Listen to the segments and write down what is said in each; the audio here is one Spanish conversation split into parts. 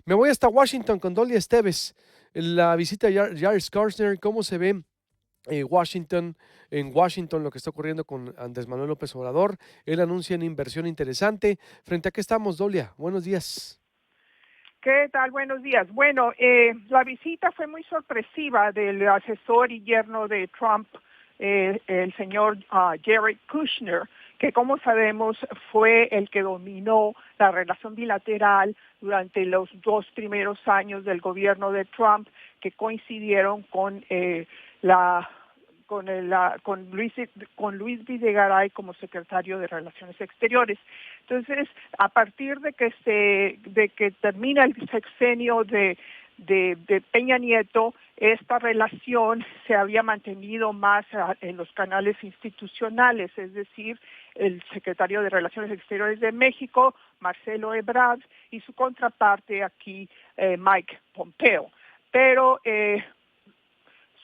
Me voy hasta Washington con Dolly Esteves. La visita de Jared Kushner, ¿cómo se ve Washington, en Washington, lo que está ocurriendo con Andrés Manuel López Obrador? Él anuncia una inversión interesante. ¿Frente a qué estamos, Dolia? Buenos días. ¿Qué tal? Buenos días. Bueno, la visita fue muy sorpresiva del asesor y yerno de Trump, el señor Jared Kushner, que como sabemos fue el que dominó la relación bilateral durante los 2 primeros años del gobierno de Trump, que coincidieron con la con Luis Videgaray como secretario de Relaciones Exteriores. Entonces, a partir de que termina el sexenio de Peña Nieto, esta relación se había mantenido más en los canales institucionales, es decir, el secretario de Relaciones Exteriores de México, Marcelo Ebrard, y su contraparte aquí, Mike Pompeo. Pero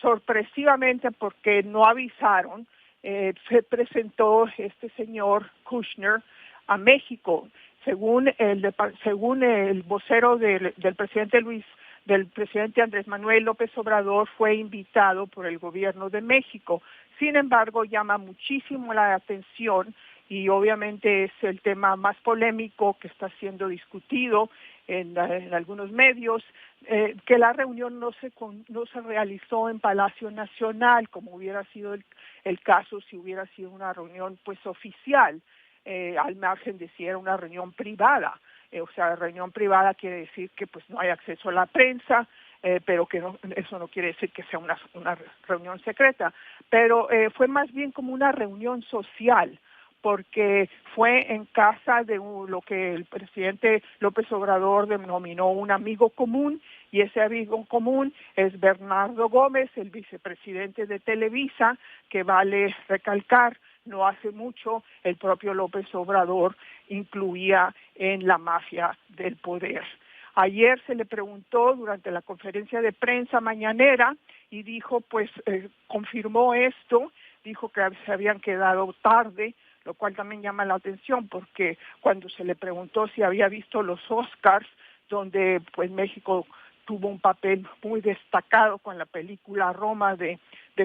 sorpresivamente, porque no avisaron, se presentó este señor Kushner a México. Según el vocero del presidente Andrés Manuel López Obrador, fue invitado por el gobierno de México. Sin embargo, llama muchísimo la atención y obviamente es el tema más polémico que está siendo discutido en algunos medios, que la reunión no se realizó en Palacio Nacional, como hubiera sido el caso si hubiera sido una reunión pues oficial, al margen de si era una reunión privada. O sea, reunión privada quiere decir que pues no hay acceso a la prensa, pero que eso no quiere decir que sea una reunión secreta, pero fue más bien como una reunión social, porque fue en casa de lo que el presidente López Obrador denominó un amigo común, y ese amigo común es Bernardo Gómez, el vicepresidente de Televisa, que vale recalcar, no hace mucho el propio López Obrador incluía en la mafia del poder. Ayer se le preguntó durante la conferencia de prensa mañanera y dijo, pues confirmó esto, dijo que se habían quedado tarde, lo cual también llama la atención porque cuando se le preguntó si había visto los Oscars, donde pues México tuvo un papel muy destacado con la película Roma de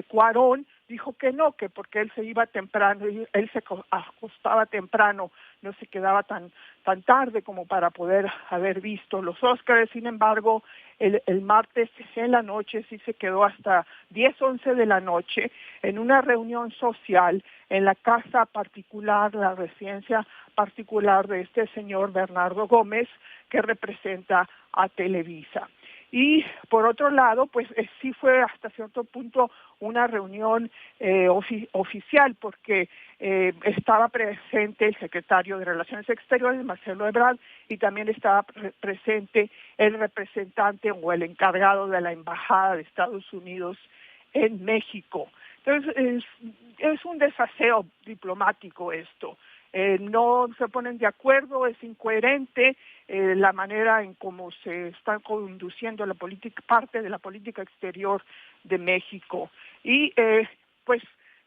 Cuarón, dijo que no, que porque él se iba temprano, él se acostaba temprano, no se quedaba tan tarde como para poder haber visto los Óscares. Sin embargo, el martes en la noche sí se quedó hasta 10, 11 de la noche en una reunión social en la casa particular, la residencia particular de este señor Bernardo Gómez, que representa a Televisa. Y por otro lado, pues sí fue hasta cierto punto una reunión oficial, porque estaba presente el secretario de Relaciones Exteriores, Marcelo Ebrard, y también estaba presente el representante o el encargado de la Embajada de Estados Unidos en México. Entonces, es un desaseo diplomático esto. No se ponen de acuerdo, es incoherente la manera en cómo se está conduciendo la política, parte de la política exterior de México. Y pues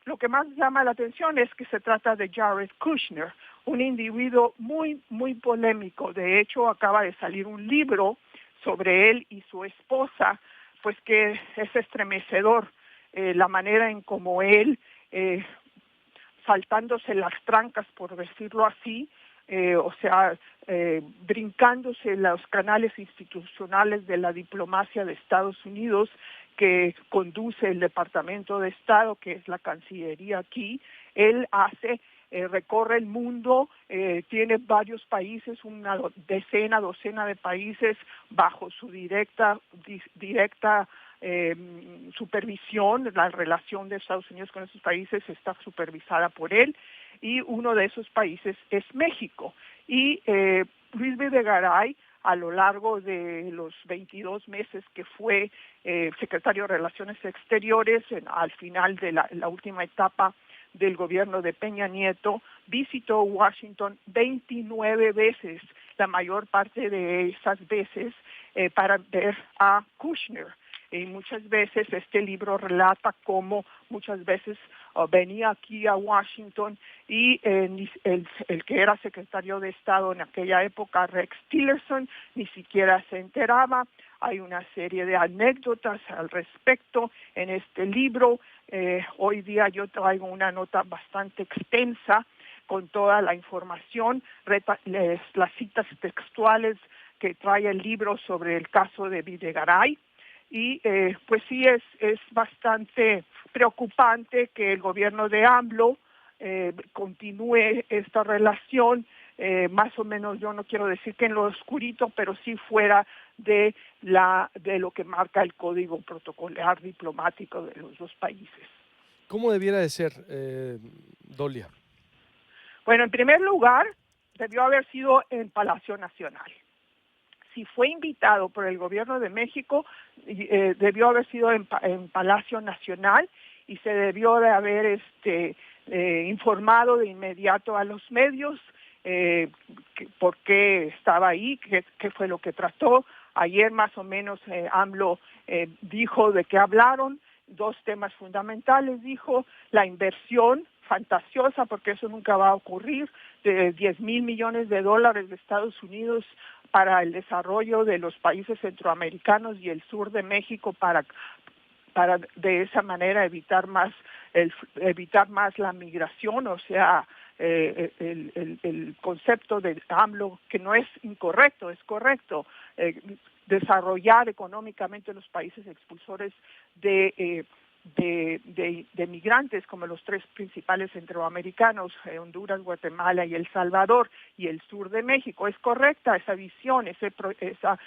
lo que más llama la atención es que se trata de Jared Kushner, un individuo muy, muy polémico. De hecho, acaba de salir un libro sobre él y su esposa, pues que es estremecedor la manera en cómo él, saltándose las trancas, por decirlo así, brincándose los canales institucionales de la diplomacia de Estados Unidos, que conduce el Departamento de Estado, que es la Cancillería aquí. Él recorre el mundo, tiene varios países, una docena de países bajo su directa supervisión. La relación de Estados Unidos con esos países está supervisada por él, y uno de esos países es México. Y Luis Videgaray, a lo largo de los 22 meses que fue secretario de Relaciones Exteriores, al final de la última etapa del gobierno de Peña Nieto, visitó Washington 29 veces, la mayor parte de esas veces para ver a Kushner. y muchas veces este libro relata cómo muchas veces venía aquí a Washington y el que era secretario de Estado en aquella época, Rex Tillerson, ni siquiera se enteraba. Hay una serie de anécdotas al respecto en este libro. Hoy día yo traigo una nota bastante extensa con toda la información, las citas textuales que trae el libro sobre el caso de Videgaray. Y pues sí es bastante preocupante que el gobierno de AMLO continúe esta relación, más o menos, yo no quiero decir que en lo oscurito, pero sí fuera de lo que marca el código protocolar diplomático de los dos países. ¿Cómo debiera de ser, Dolia? Bueno, en primer lugar, debió haber sido en Palacio Nacional. Si fue invitado por el gobierno de México, debió haber sido en Palacio Nacional y se debió de haber informado de inmediato a los medios por qué estaba ahí, qué fue lo que trató. Ayer más o menos AMLO dijo de qué hablaron, dos temas fundamentales, dijo la inversión fantasiosa, porque eso nunca va a ocurrir, de 10,000 millones de dólares de Estados Unidos para el desarrollo de los países centroamericanos y el sur de México para de esa manera evitar más la migración, o sea, el concepto de AMLO, que no es incorrecto, es correcto, desarrollar económicamente los países expulsores de migrantes, como los tres principales centroamericanos, Honduras, Guatemala y El Salvador, y el sur de México. Es correcta esa visión, esa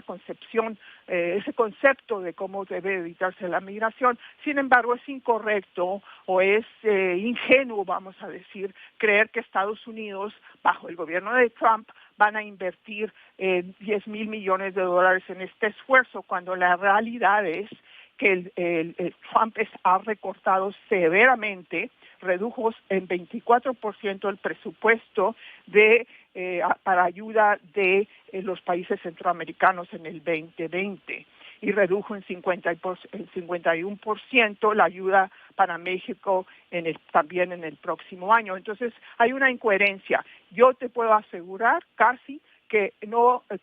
concepción, ese concepto de cómo debe evitarse la migración. Sin embargo, es incorrecto o es ingenuo, vamos a decir, creer que Estados Unidos, bajo el gobierno de Trump, van a invertir 10,000 millones de dólares en este esfuerzo, cuando la realidad es que Trump ha recortado severamente, redujo en 24% el presupuesto para ayuda de los países centroamericanos en el 2020 y redujo en 51% la ayuda para México también en el próximo año. Entonces hay una incoherencia. Yo te puedo asegurar casi que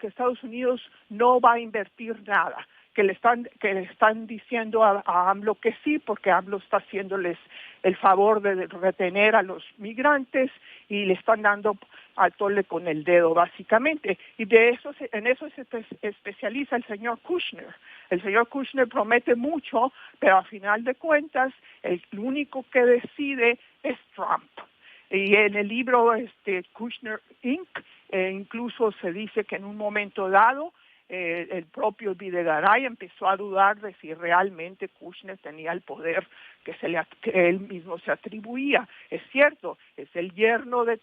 Estados Unidos no va a invertir nada, que le están diciendo a AMLO que sí, porque AMLO está haciéndoles el favor de retener a los migrantes y le están dando al tole con el dedo, básicamente. Y en eso se especializa el señor Kushner. El señor Kushner promete mucho, pero a final de cuentas, el único que decide es Trump. Y en el libro Kushner Inc., incluso se dice que en un momento dado, el propio Videgaray empezó a dudar de si realmente Kushner tenía el poder que él mismo se atribuía. Es cierto, es el yerno de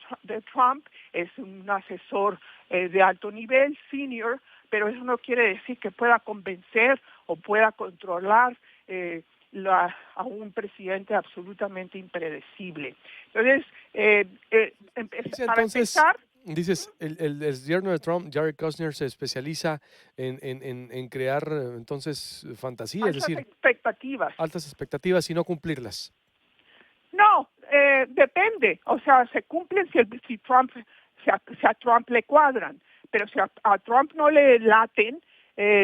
Trump, es un asesor de alto nivel, senior, pero eso no quiere decir que pueda convencer o pueda controlar a un presidente absolutamente impredecible. Entonces, para empezar... Dices, el yerno de Trump, Jared Kushner, se especializa en crear entonces fantasía, es decir, altas expectativas y no cumplirlas. No, depende. O sea, se cumplen si a Trump le cuadran, pero si a Trump no le laten,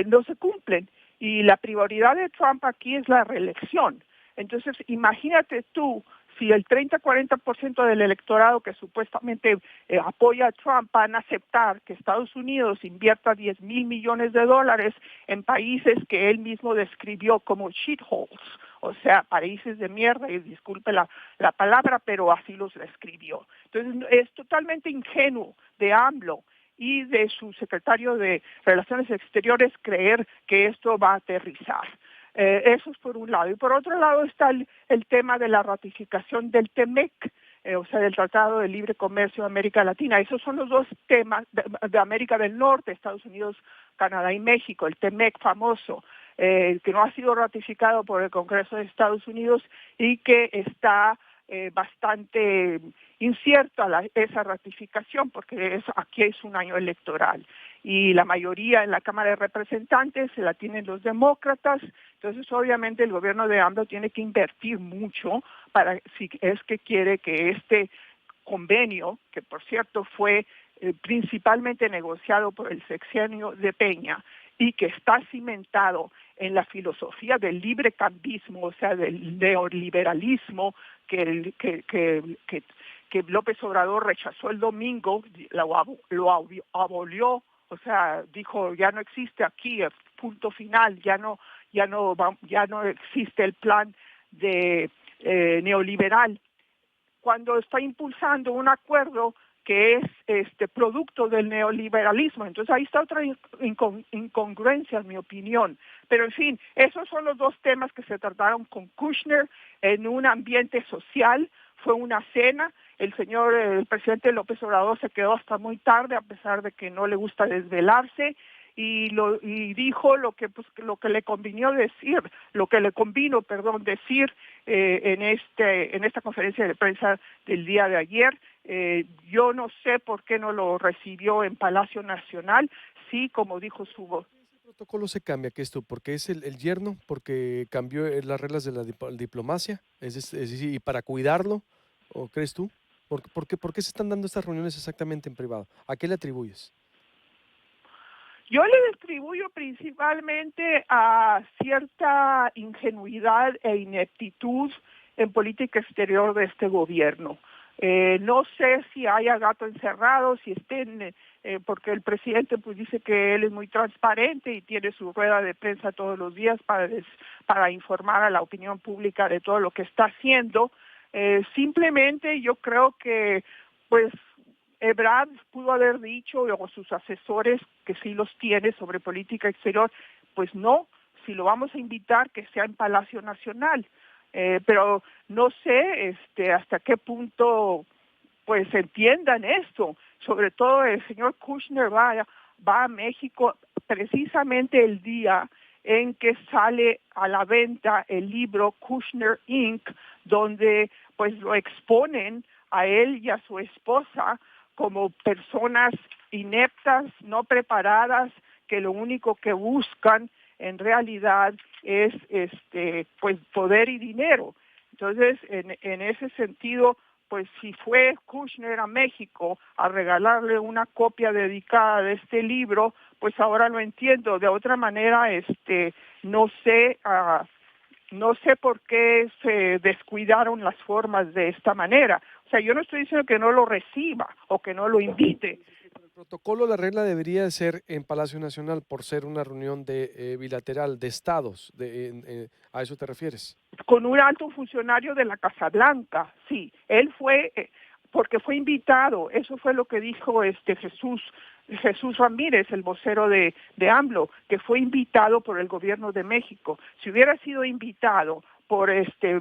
no se cumplen. Y la prioridad de Trump aquí es la reelección. Entonces, imagínate tú, si el 30-40% del electorado que supuestamente apoya a Trump van a aceptar que Estados Unidos invierta 10,000 millones de dólares en países que él mismo describió como shitholes, o sea, países de mierda, y disculpe la palabra, pero así los describió. Entonces, es totalmente ingenuo de AMLO y de su secretario de Relaciones Exteriores creer que esto va a aterrizar. Eso es por un lado. Y por otro lado está el tema de la ratificación del TEMEC, o sea, del Tratado de Libre Comercio de América Latina. Esos son los dos temas de América del Norte, Estados Unidos, Canadá y México, el TEMEC famoso, que no ha sido ratificado por el Congreso de Estados Unidos y que está bastante incierta esa ratificación, porque aquí es un año electoral. y la mayoría en la Cámara de Representantes se la tienen los demócratas. Entonces, obviamente, el gobierno de AMLO tiene que invertir mucho para, si es que quiere que este convenio, que por cierto fue principalmente negociado por el sexenio de Peña y que está cimentado en la filosofía del librecambismo, o sea, del neoliberalismo que López Obrador rechazó el domingo, lo abolió, o sea, dijo ya no existe aquí, punto final, ya no existe el plan de neoliberal. Cuando está impulsando un acuerdo que es producto del neoliberalismo. Entonces ahí está otra incongruencia, en mi opinión. Pero en fin, esos son los dos temas que se trataron con Kushner en un ambiente social. Fue una cena. El presidente López Obrador se quedó hasta muy tarde, a pesar de que no le gusta desvelarse. Y dijo lo que le convino decir en esta conferencia de prensa del día de ayer. Yo no sé por qué no lo recibió en Palacio Nacional. Sí, como dijo su voz. ¿El protocolo se cambia? ¿Qué es esto? ¿Porque es el yerno? ¿Porque cambió las reglas de la diplomacia? Es decir, ¿y para cuidarlo? ¿O crees tú? ¿Por qué se están dando estas reuniones exactamente en privado? ¿A qué le atribuyes? Yo le atribuyo principalmente a cierta ingenuidad e ineptitud en política exterior de este gobierno. No sé si haya gato encerrado, si estén, porque el presidente pues dice que él es muy transparente y tiene su rueda de prensa todos los días para informar a la opinión pública de todo lo que está haciendo. Simplemente yo creo que pues Ebrard pudo haber dicho, o sus asesores, que sí los tiene sobre política exterior, pues no, si lo vamos a invitar, que sea en Palacio Nacional. Pero no sé hasta qué punto pues entiendan esto. Sobre todo el señor Kushner va a México precisamente el día en que sale a la venta el libro Kushner Inc., donde pues lo exponen a él y a su esposa como personas ineptas, no preparadas, que lo único que buscan en realidad es pues poder y dinero. Entonces, en ese sentido, pues si fue Kushner a México a regalarle una copia dedicada de este libro, pues ahora lo entiendo. De otra manera, no sé, no sé por qué se descuidaron las formas de esta manera. O sea, yo no estoy diciendo que no lo reciba o que no lo invite. El protocolo, la regla debería ser en Palacio Nacional por ser una reunión bilateral de estados. ¿A eso te refieres? Con un alto funcionario de la Casa Blanca, sí. Él fue, porque fue invitado, eso fue lo que dijo Jesús Ramírez, el vocero de AMLO, que fue invitado por el gobierno de México. Si hubiera sido invitado por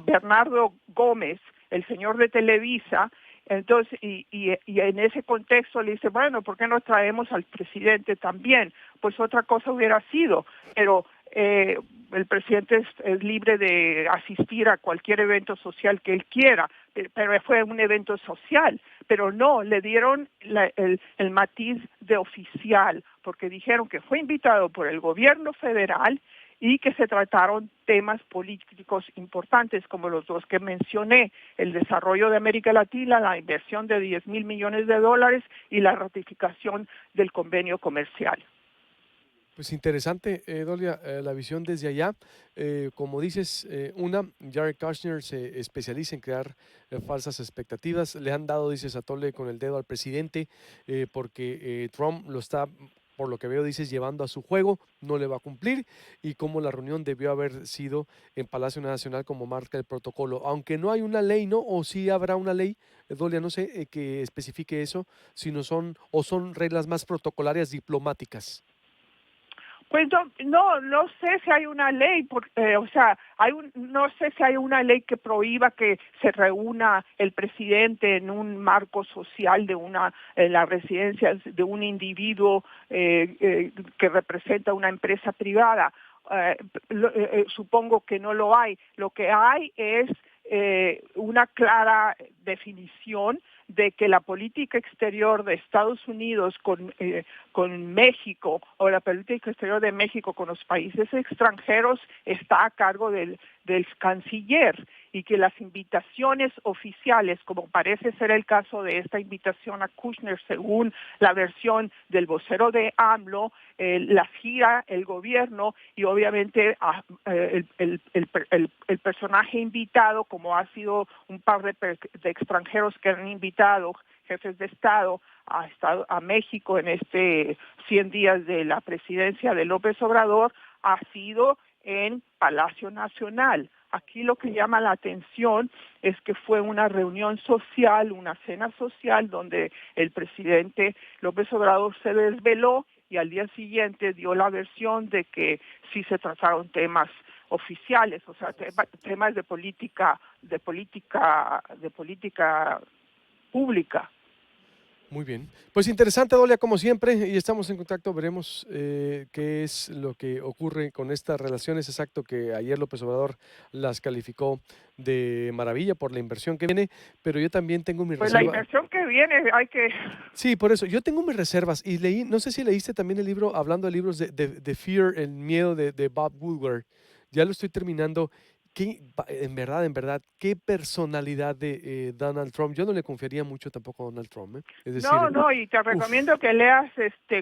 Bernardo Gómez, el señor de Televisa, entonces, y en ese contexto le dice, bueno, ¿por qué no traemos al presidente también? Pues otra cosa hubiera sido, pero el presidente es libre de asistir a cualquier evento social que él quiera, pero fue un evento social, pero no, le dieron el matiz de oficial, porque dijeron que fue invitado por el gobierno federal y que se trataron temas políticos importantes como los dos que mencioné, el desarrollo de América Latina, la inversión de $10,000 millones y la ratificación del convenio comercial. Pues interesante, Dolia, la visión desde allá. Como dices, Jared Kushner se especializa en crear falsas expectativas. Le han dado, dices, a tole con el dedo al presidente porque Trump lo está, por lo que veo, dices, llevando a su juego, no le va a cumplir y como la reunión debió haber sido en Palacio Nacional como marca el protocolo. Aunque no hay una ley, ¿no? O sí habrá una ley, Dolia, no sé, que especifique eso, sino son reglas más protocolarias diplomáticas. Pues no sé si hay una ley, o sea, no sé si hay una ley que prohíba que se reúna el presidente en un marco social en la residencia de un individuo que representa una empresa privada. Supongo que no lo hay. Lo que hay es una clara definición de que la política exterior de Estados Unidos con México, o la política exterior de México con los países extranjeros, está a cargo del canciller, y que las invitaciones oficiales, como parece ser el caso de esta invitación a Kushner, según la versión del vocero de AMLO, las gira el gobierno, y obviamente el personaje invitado, como ha sido un par de extranjeros que han invitado, jefes de Estado a México en 100 días de la presidencia de López Obrador, ha sido en Palacio Nacional. Aquí lo que llama la atención es que fue una reunión social, una cena social, donde el presidente López Obrador se desveló y al día siguiente dio la versión de que sí se trataron temas oficiales, o sea, temas de política pública. Muy bien. Pues interesante, Dolia, como siempre, y estamos en contacto. Veremos qué es lo que ocurre con estas relaciones. Exacto, que ayer López Obrador las calificó de maravilla por la inversión que viene, pero yo también tengo mis Pues la reservas. inversión que viene hay que... Sí, por eso, yo tengo mis reservas y leí, no sé si leíste también el libro, hablando de libros de Fear, el miedo de Bob Woodward. Ya lo estoy terminando. En verdad, qué personalidad de Donald Trump. Yo no le confiaría mucho tampoco a Donald Trump, ¿eh? Es decir, No, y te recomiendo que leas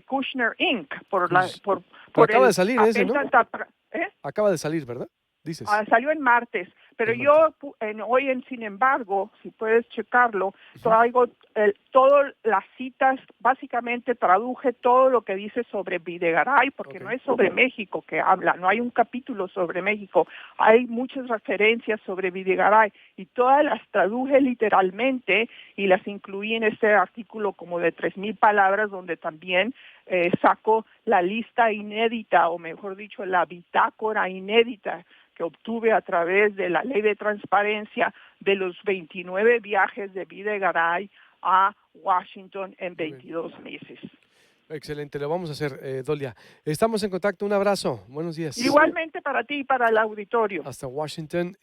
Kushner Inc. pues, por acaba de el salir ese, papel ¿no? ¿eh? Acaba de salir, ¿verdad? Dices. Salió en martes, pero En martes. hoy sin embargo, si puedes checarlo, Ujú. traigo todas las citas, básicamente traduje todo lo que dice sobre Videgaray, porque Ok. no es sobre México que habla, no hay un capítulo sobre México, hay muchas referencias sobre Videgaray, y todas las traduje literalmente y las incluí en este artículo como de 3,000 palabras, donde también saco la lista inédita, o mejor dicho, la bitácora inédita que obtuve a través de la ley de transparencia de los 29 viajes de Videgaray a Washington en Muy bien. 22 meses. Excelente, lo vamos a hacer, Dolia. Estamos en contacto. Un abrazo. Buenos días. Igualmente para ti y para el auditorio. Hasta Washington.